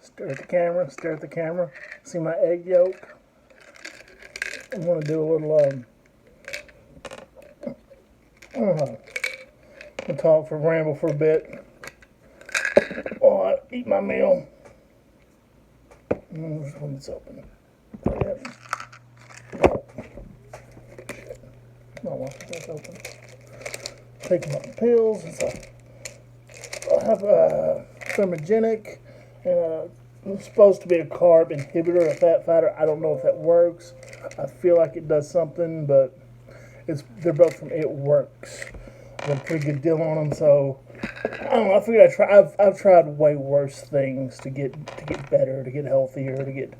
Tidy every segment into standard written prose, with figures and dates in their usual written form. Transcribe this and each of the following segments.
Stare at the camera, stare at the camera. See my egg yolk? I'm going to do a little, I'll talk for ramble for a bit while I eat my meal. This one's open. No, that's open. Taking my pills. I have a thermogenic, and it's supposed to be a carb inhibitor, a fat fighter. I don't know if that works. I feel like it does something, but they're both from It Works. I got a pretty good deal on them, so I don't know. I figured I've tried way worse things to get better, to get healthier, to get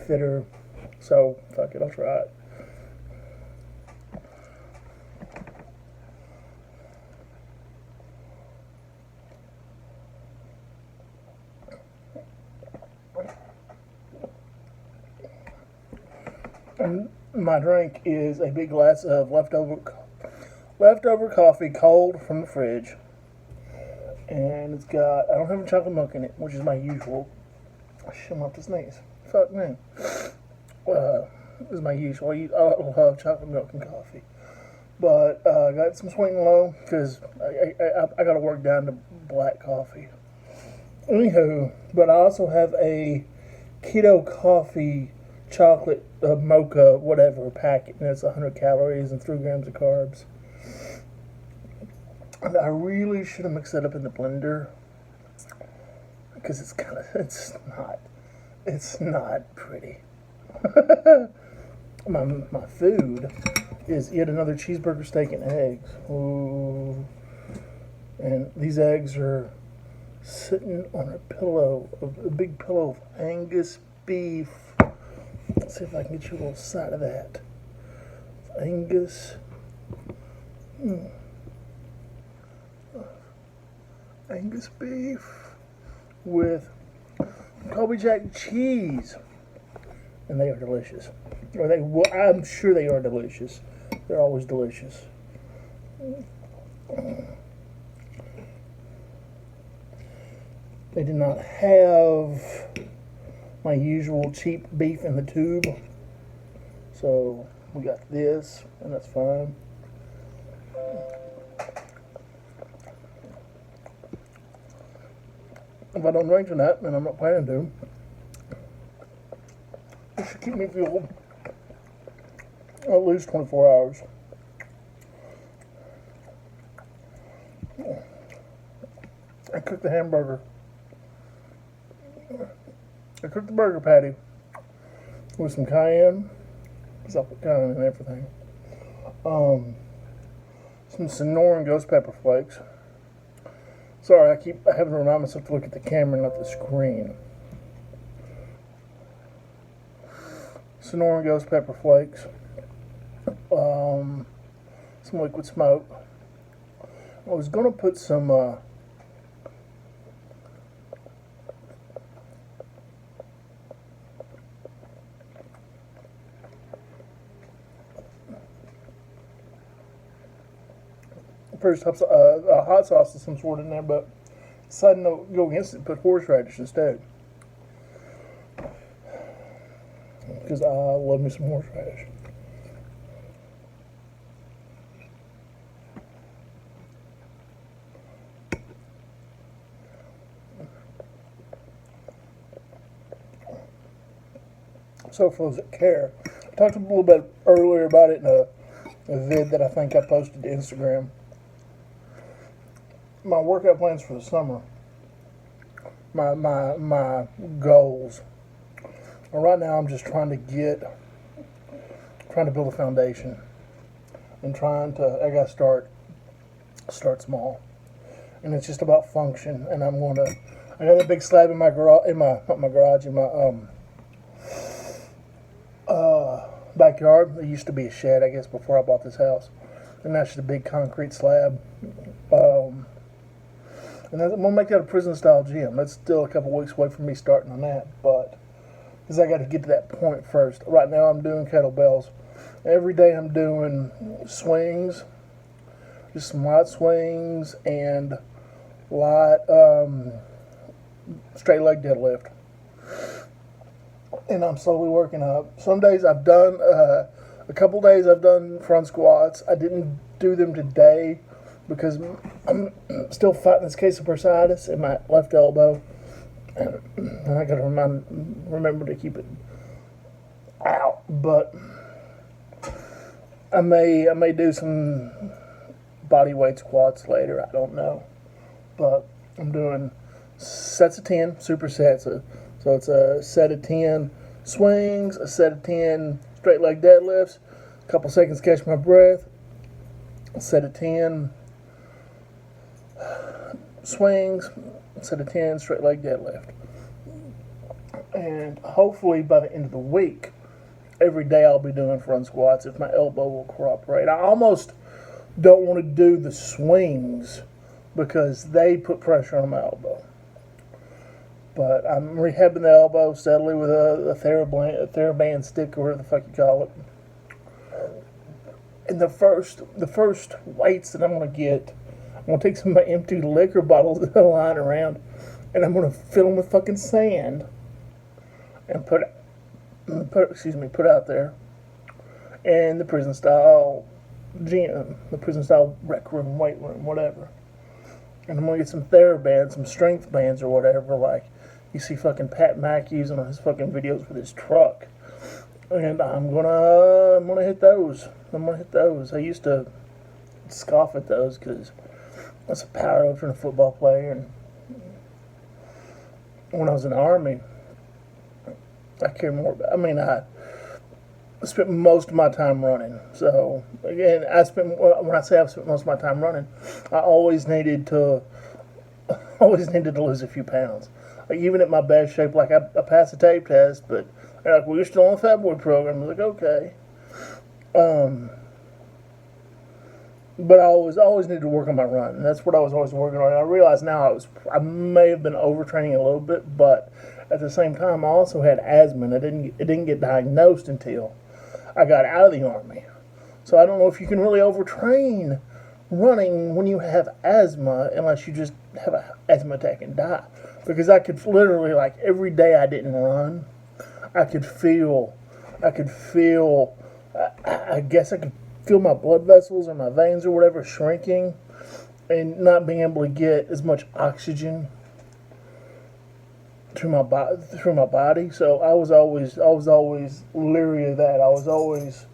fitter. So fuck it, I'll try it. And my drink is a big glass of leftover coffee, cold from the fridge, and it's got, I don't have any chocolate milk in it, which is my usual. Shit, I'm up to sneeze. Fuck me. This is my usual. I love chocolate milk and coffee, but I got some sweet and low because I got to work down to black coffee. Anywho, but I also have a keto coffee chocolate mocha whatever packet, and it's 100 calories and 3 grams of carbs. And I really should have mixed that up in the blender because it's not pretty. my food is yet another cheeseburger, steak, and eggs. Ooh. And these eggs are sitting on a big pillow of Angus beef. Let's see if I can get you a little side of that. Angus. Angus beef with Colby Jack cheese. And they are delicious. I'm sure they are delicious. They're always delicious. They did not have my usual cheap beef in the tube, so we got this, and that's fine. If I don't drink tonight, and I'm not planning to, it should keep me fueled at least 24 hours. I cooked the hamburger. I cooked the burger patty with some cayenne, because I put cayenne in everything. Some Sonoran ghost pepper flakes. Sorry, I keep having to remind myself to look at the camera, not the screen. Sonoran ghost pepper flakes. Some liquid smoke. I was gonna put some first a hot sauce of some sort in there, but decided to go against it and put horseradish instead. Because I love me some horseradish. So for those that care, I talked a little bit earlier about it in a vid that I think I posted to Instagram. My workout plans for the summer, my goals. Well, right now I'm just trying to build a foundation, and I gotta start small, and it's just about function. And I got a big slab in my garage, in my backyard. It used to be a shed, I guess, before I bought this house, and that's just a big concrete slab. And I'm gonna make that a prison style gym. That's still a couple weeks away from me starting on that, but because I got to get to that point first. Right now I'm doing kettlebells. Every day I'm doing swings, just some light swings and light straight leg deadlift. and I'm slowly working up. Some days I've done, a couple days I've done front squats. I didn't do them today because I'm still fighting this case of bursitis in my left elbow. And I gotta remember to keep it out. But I may do some body weight squats later. I don't know. But I'm doing sets of 10 supersets. So it's a set of 10 swings, a set of 10 straight leg deadlifts, a couple seconds catch my breath, a set of 10 swings, a set of 10 straight leg deadlift. And hopefully by the end of the week, every day I'll be doing front squats if my elbow will cooperate. I almost don't want to do the swings because they put pressure on my elbow. But I'm rehabbing the elbow steadily with a TheraBand stick or whatever the fuck you call it. And the first weights that I'm going to get, I'm going to take some of my empty liquor bottles that I lying around, and I'm going to fill them with fucking sand and put out there. And the prison style gym, the prison style rec room, weight room, whatever. And I'm going to get some TheraBands, some strength bands or whatever, like you see fucking Pat Mack using on his fucking videos with his truck. And I'm gonna hit those. I used to scoff at those because I was a powerlifter and a football player, and when I was in the Army, I care more about. I mean, I spent most of my time running. So again, when I say I've spent most of my time running, I always needed to lose a few pounds. Like even at my best shape, like I passed the tape test, but they're like, well, you're still on the Fat Boy program. I was like, okay. But I always needed to work on my run, and that's what I was always working on. And I realize now I may have been overtraining a little bit, but at the same time, I also had asthma, and it didn't get diagnosed until I got out of the Army. So I don't know if you can really overtrain running when you have asthma, unless you just have an asthma attack and die. Because I could literally, like, every day I didn't run, I could feel, I guess I could feel my blood vessels or my veins or whatever shrinking and not being able to get as much oxygen through my body. So I was always leery of that. I was always,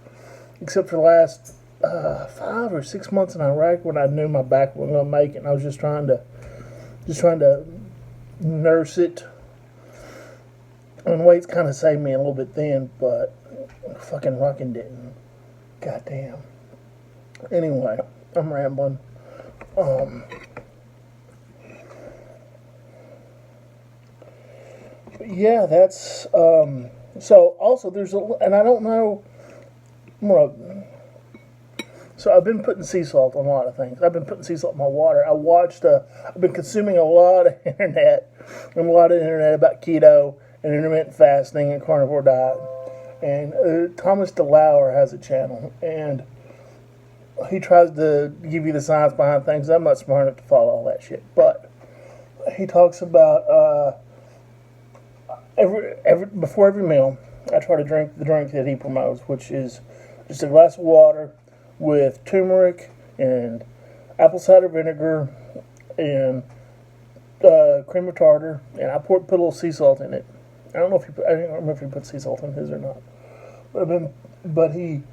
except for the last 5 or 6 months in Iraq when I knew my back wasn't going to make it, and I was just trying to nurse it. And weights kind of saved me a little bit then, but fucking rucking didn't. Goddamn. Anyway, I'm rambling. But yeah, that's so. Also, and I don't know. So I've been putting sea salt on a lot of things. I've been putting sea salt in my water. I've been consuming a lot of internet about keto and intermittent fasting and carnivore diet. And Thomas DeLauer has a channel, and he tries to give you the science behind things. I'm not smart enough to follow all that shit, but he talks about before every meal, I try to drink the drink that he promotes, which is just a glass of water with turmeric and apple cider vinegar and cream of tartar, and I put a little sea salt in it. I don't remember if he put sea salt in his or not. But he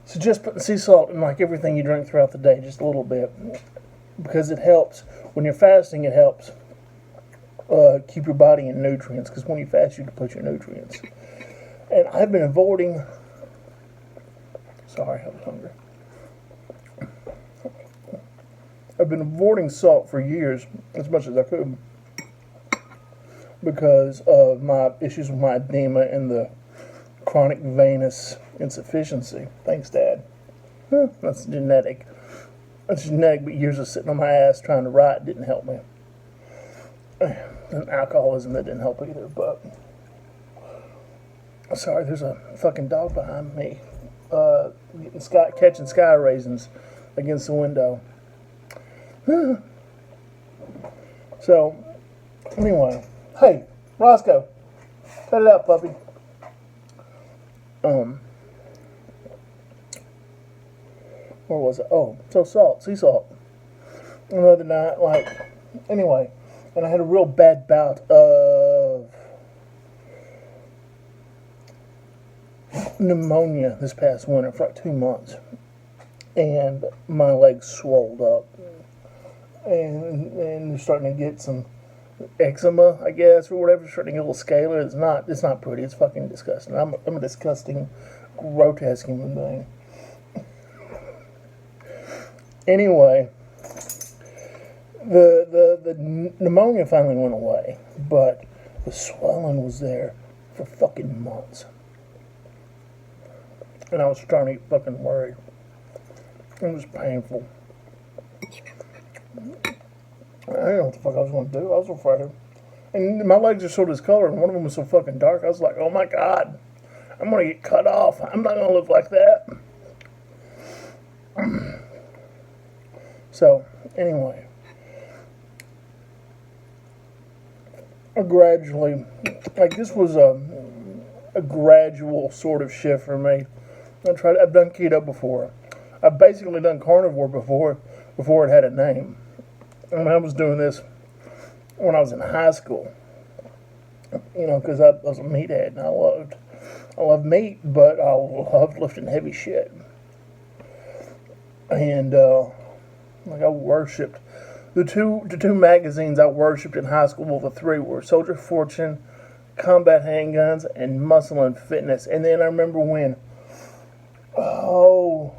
suggests putting sea salt in like everything you drink throughout the day, just a little bit, because it helps. When you're fasting, it helps keep your body in nutrients, because when you fast, you deplete your nutrients. And I've been avoiding. Sorry, I was hungry. I've been avoiding salt for years, as much as I could, because of my issues with my edema and the chronic venous insufficiency. Thanks, Dad. That's genetic. But years of sitting on my ass trying to write didn't help me. And alcoholism, that didn't help either. But sorry, there's a fucking dog behind me, catching sky raisins against the window. So, anyway, hey, Roscoe, cut it out, puppy. Um, where was it? Oh, so salt, sea salt. Another night, anyway, and I had a real bad bout of pneumonia this past winter for like 2 months, and my legs swelled up, and they're starting to get some eczema, I guess, or whatever. Starting to get a little scalar. It's not pretty. It's fucking disgusting. I'm a disgusting, grotesque human being. Anyway, the pneumonia finally went away, but the swelling was there for fucking months, and I was starting to get fucking worried. It was painful. I didn't know what the fuck I was going to do. I was afraid. And my legs are so discolored, and one of them was so fucking dark. I was like, oh my god, I'm going to get cut off. I'm not going to live like that. So, anyway, I gradually, this was a gradual sort of shift for me. I've done keto before. I've basically done carnivore before it had a name. And I was doing this when I was in high school. Because I was a meathead and I loved meat, but I loved lifting heavy shit. And I worshipped the two magazines I worshipped in high school. Well, the three were Soldier Fortune, Combat Handguns, and Muscle and Fitness. And then I remember when it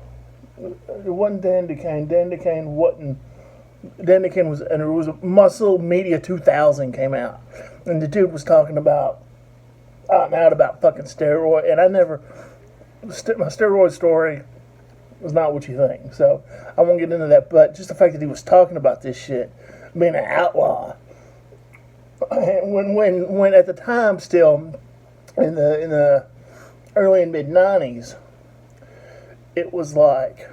wasn't Dan Duquesne. Dan Duquesne was, and it was Muscle Media 2000 came out, and the dude was talking about out about fucking steroid, and my steroid story was not what you think, so I won't get into that. But just the fact that he was talking about this shit, being an outlaw, and when at the time still in the early and mid '90s, it was like,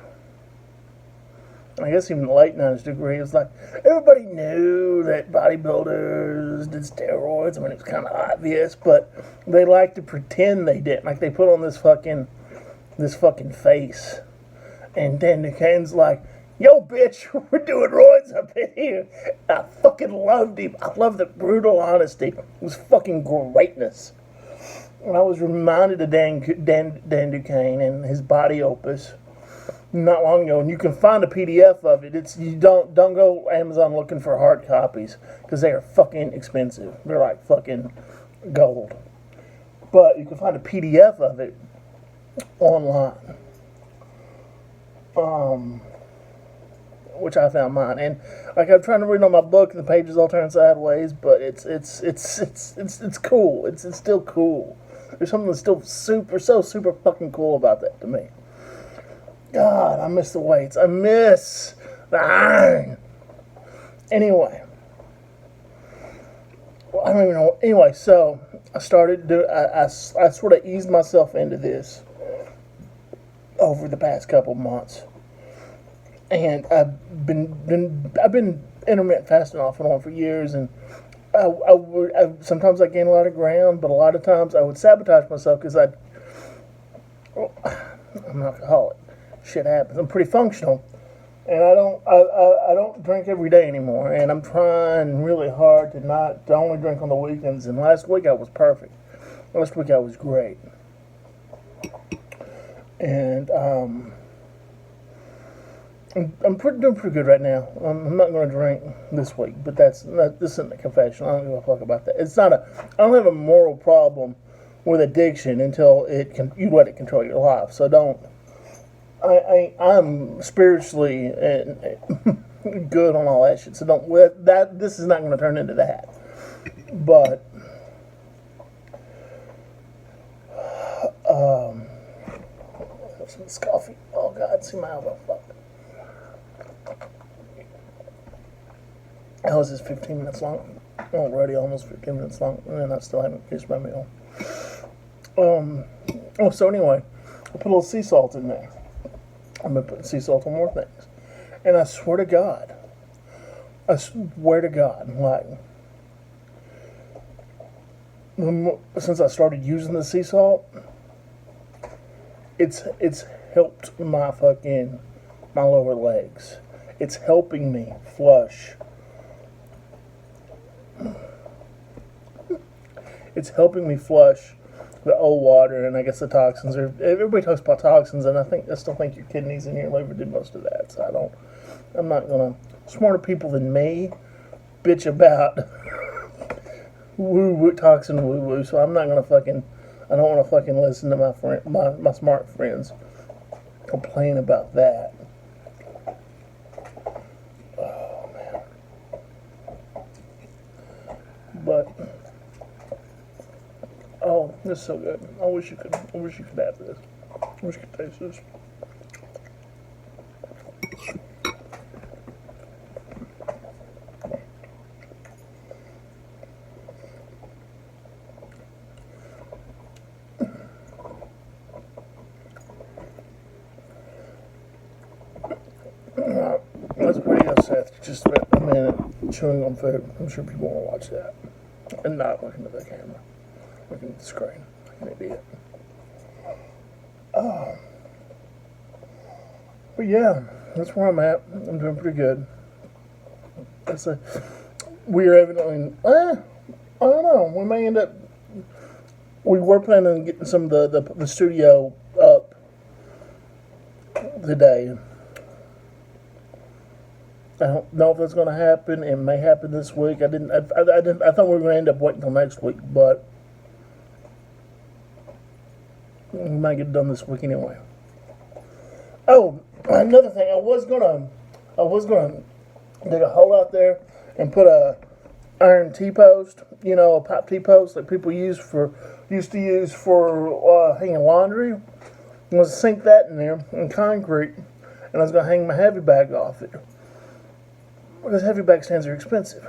I guess even the late '90s degree, it was like everybody knew that bodybuilders did steroids. I mean, it was kind of obvious, but they like to pretend they didn't. Like they put on this fucking face, and Dan Duquesne's like, "Yo, bitch, we're doing roids up in here." I fucking loved him. I love the brutal honesty. It was fucking greatness. And I was reminded of Dan Duquesne and his body opus not long ago, and you can find a PDF of it. You don't go Amazon looking for hard copies because they are fucking expensive. They're like fucking gold. But you can find a PDF of it online, which I found mine. And I'm trying to read on my book, and the pages all turn sideways, but it's cool. It's still cool. There's something that's still super fucking cool about that to me. God, I miss the weights. I miss the iron. Anyway. Well, I don't even know. Anyway, so I started I sort of eased myself into this over the past couple months. And I've been intermittent fasting off and on for years, and sometimes I gain a lot of ground, but a lot of times I would sabotage myself because I'm an alcoholic. Shit happens. I'm pretty functional, and I don't drink every day anymore, and I'm trying really hard to only drink on the weekends. And last week I was perfect. Last week I was great, and I'm doing pretty good right now. I'm not going to drink this week, but this isn't a confession. I don't give a fuck about that. I don't have a moral problem with addiction until you let it control your life. So don't. I'm spiritually good on all that shit. So don't let that. This is not going to turn into that. But some of this coffee. Oh God, see my elbow. Fuck. How is this 15 minutes long? Already almost 15 minutes long, and I still haven't finished my meal. So anyway, I put a little sea salt in there. I'm going to put sea salt on more things. And I swear to God, since I started using the sea salt, it's helped my lower legs. It's helping me flush. It's helping me flush the old water, and I guess the toxins are. Everybody talks about toxins, and I still think your kidneys and your liver do most of that. So I'm not gonna. Smarter people than me bitch about woo toxin woo woo. So I'm not gonna fucking. I don't want to fucking listen to my smart friends complain about that. Oh man. But oh, this is so good. I wish you could have this. I wish you could taste this. That's pretty good, Seth. Just spent a minute chewing on food. I'm sure people want to watch that. And not looking at the camera. Looking at the screen. Like an idiot. But yeah, that's where I'm at. I'm doing pretty good. We're evidently, I don't know. We may end up, we were planning on getting some of the studio up today. I don't know if that's going to happen. It may happen this week. I thought we were going to end up waiting until next week, but we might get it done this week anyway. Oh, another thing. I was gonna dig a hole out there and put a iron T-post. You know, a pipe T-post that people used to use for hanging laundry. I was gonna sink that in there in concrete, and I was gonna hang my heavy bag off it. Because heavy bag stands are expensive.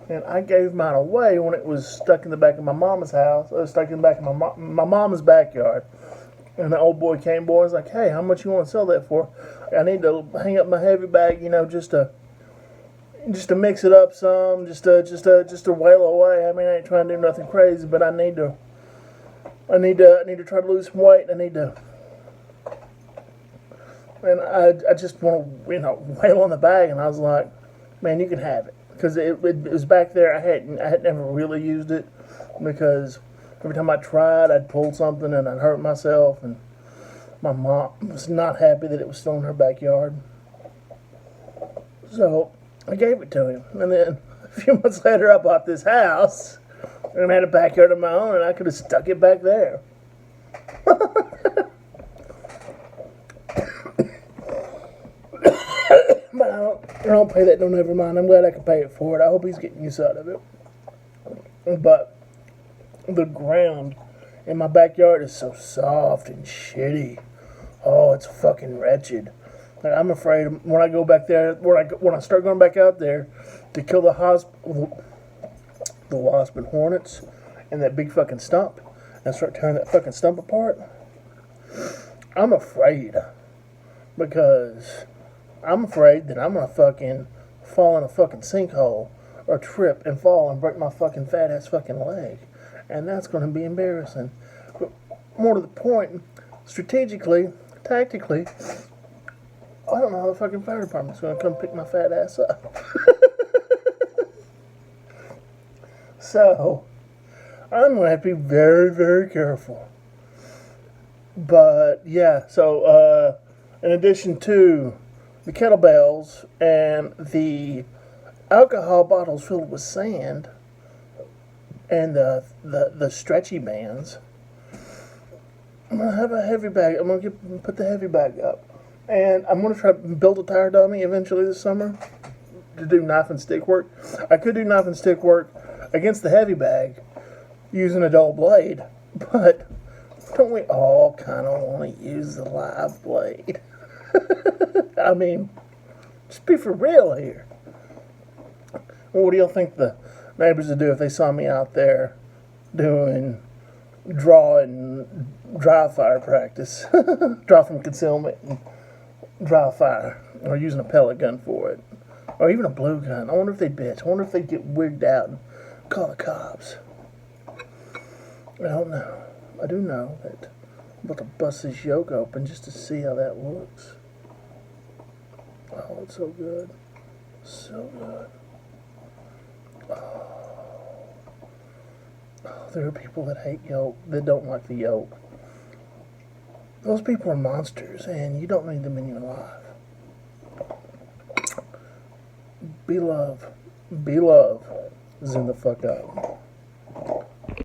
And I gave mine away when it was stuck in the back of my mama's house. It was stuck in the back of my mama's backyard. And the old boy came, was like, hey, how much you want to sell that for? I need to hang up my heavy bag, you know, just to mix it up some, just to wail away. I mean, I ain't trying to do nothing crazy, but I need to try to lose some weight. And I just want to, you know, wail on the bag. And I was like, man, you can have it. Because it was back there. I had never really used it because every time I tried, I'd pull something and I'd hurt myself. And my mom was not happy that it was still in her backyard. So I gave it to him. And then a few months later, I bought this house and I had a backyard of my own, and I could have stuck it back there. But I don't pay that, no, never mind. I'm glad I can pay it for it. I hope he's getting use out of it. But the ground in my backyard is so soft and shitty. Oh, it's fucking wretched. Like, I'm afraid when I go back there, when I start going back out there to kill the wasp and hornets and that big fucking stump and start tearing that fucking stump apart, I'm afraid. Because I'm afraid that I'm gonna fucking fall in a fucking sinkhole or trip and fall and break my fucking fat ass fucking leg. And that's gonna be embarrassing. But more to the point, strategically, tactically, I don't know how the fucking fire department's gonna come pick my fat ass up. So, I'm gonna have to be very, very careful. But, yeah, so, in addition to the kettlebells and the alcohol bottles filled with sand and the stretchy bands, I'm going to have a heavy bag. I'm going to put the heavy bag up. And I'm going to try to build a tire dummy eventually this summer to do knife and stick work. I could do knife and stick work against the heavy bag using a dull blade, but don't we all kind of want to use the live blade? I mean, just be for real here. What do y'all think the neighbors would do if they saw me out there doing dry fire practice? Draw from concealment and dry fire. Or using a pellet gun for it. Or even a blue gun. I wonder if they'd bitch. I wonder if they'd get wigged out and call the cops. I don't know. I do know that I'm about to bust this yolk open just to see how that looks. Oh, it's so good. So good. Oh, there are people that hate yolk, that don't like the yolk. Those people are monsters, and you don't need them in your life. Be love. Be love. Zen the fuck up.